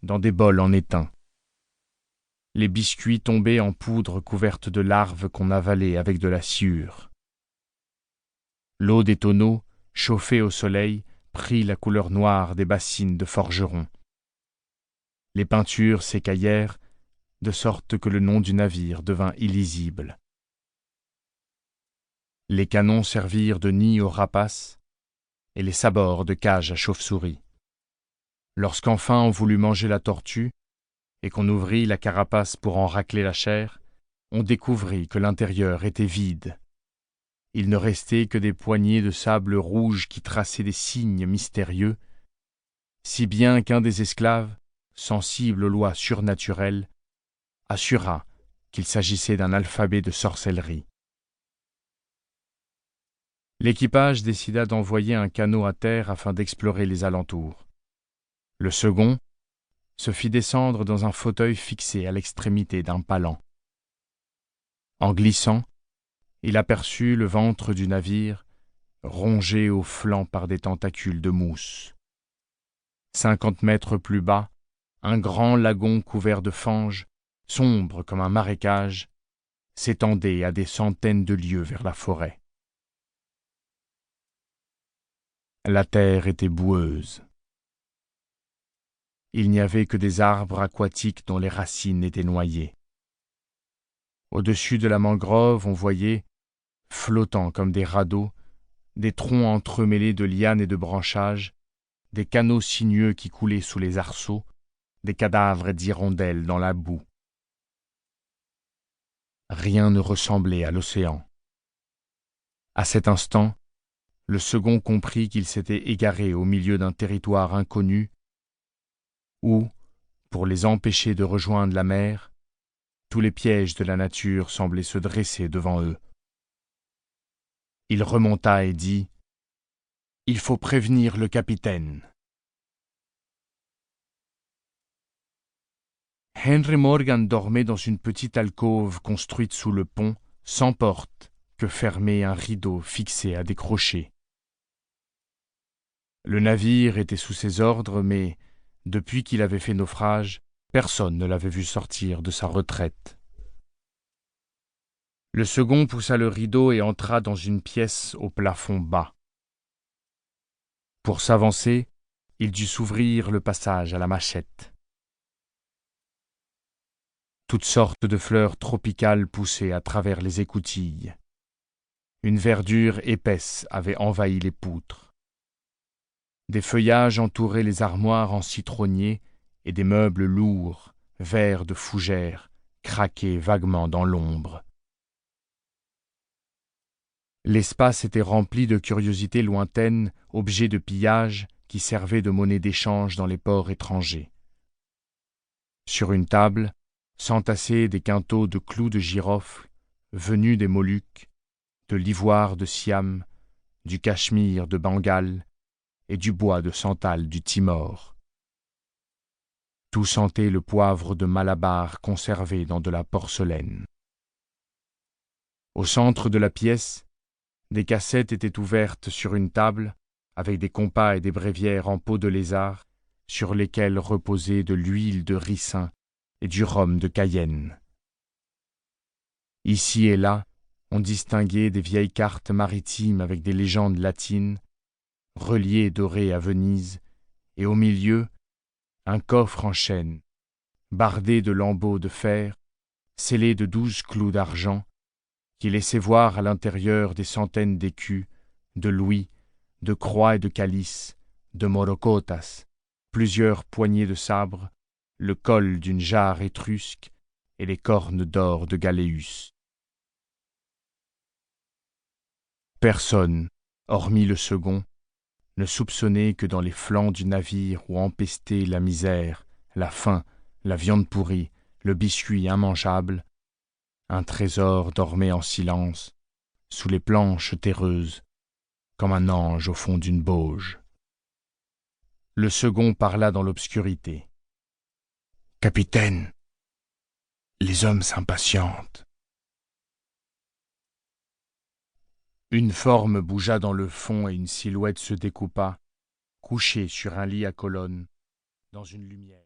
dans des bols en étain. Les biscuits tombaient en poudre couverte de larves qu'on avalait avec de la sciure. L'eau des tonneaux, chauffée au soleil, prit la couleur noire des bassines de forgerons. Les peintures s'écaillèrent, de sorte que le nom du navire devint illisible. Les canons servirent de nid aux rapaces et les sabords de cage à chauves-souris. Lorsqu'enfin on voulut manger la tortue et qu'on ouvrit la carapace pour en racler la chair, on découvrit que l'intérieur était vide. Il ne restait que des poignées de sable rouge qui traçaient des signes mystérieux, si bien qu'un des esclaves, sensible aux lois surnaturelles, assura qu'il s'agissait d'un alphabet de sorcellerie. L'équipage décida d'envoyer un canot à terre afin d'explorer les alentours. Le second se fit descendre dans un fauteuil fixé à l'extrémité d'un palan. En glissant, il aperçut le ventre du navire, rongé au flanc par des tentacules de mousse. 50 mètres plus bas, un grand lagon couvert de fange, sombre comme un marécage, s'étendait à des centaines de lieues vers la forêt. La terre était boueuse. Il n'y avait que des arbres aquatiques dont les racines étaient noyées. Au-dessus de la mangrove, on voyait, flottant comme des radeaux, des troncs entremêlés de lianes et de branchages, des canaux sinueux qui coulaient sous les arceaux, des cadavres d'hirondelles dans la boue. Rien ne ressemblait à l'océan. À cet instant, le second comprit qu'il s'était égaré au milieu d'un territoire inconnu où, pour les empêcher de rejoindre la mer, tous les pièges de la nature semblaient se dresser devant eux. Il remonta et dit « Il faut prévenir le capitaine. » Henry Morgan dormait dans une petite alcôve construite sous le pont, sans porte, que fermait un rideau fixé à des crochets. Le navire était sous ses ordres, mais, depuis qu'il avait fait naufrage, personne ne l'avait vu sortir de sa retraite. Le second poussa le rideau et entra dans une pièce au plafond bas. Pour s'avancer, il dut s'ouvrir le passage à la machette. Toutes sortes de fleurs tropicales poussaient à travers les écoutilles. Une verdure épaisse avait envahi les poutres. Des feuillages entouraient les armoires en citronnier et des meubles lourds, verts de fougères, craquaient vaguement dans l'ombre. L'espace était rempli de curiosités lointaines, objets de pillage qui servaient de monnaie d'échange dans les ports étrangers. Sur une table, s'entassaient des quintaux de clous de girofle, venus des Moluques, de l'ivoire de Siam, du cachemire de Bengale et du bois de santal du Timor. Tout sentait le poivre de Malabar conservé dans de la porcelaine. Au centre de la pièce, des cassettes étaient ouvertes sur une table, avec des compas et des bréviaires en peau de lézard, sur lesquels reposait de l'huile de ricin et du rhum de Cayenne. Ici et là, on distinguait des vieilles cartes maritimes avec des légendes latines, reliées et dorées à Venise, et au milieu, un coffre en chêne, bardé de lambeaux de fer, scellé de 12 clous d'argent, qui laissait voir à l'intérieur des centaines d'écus, de louis, de croix et de calices, de morocotas, plusieurs poignées de sabres, le col d'une jarre étrusque et les cornes d'or de Galéus. Personne, hormis le second, ne soupçonnait que dans les flancs du navire où empestait la misère, la faim, la viande pourrie, le biscuit immangeable, un trésor dormait en silence, sous les planches terreuses, comme un ange au fond d'une bauge. Le second parla dans l'obscurité. « Capitaine, les hommes s'impatientent. » Une forme bougea dans le fond et une silhouette se découpa, couchée sur un lit à colonnes, dans une lumière.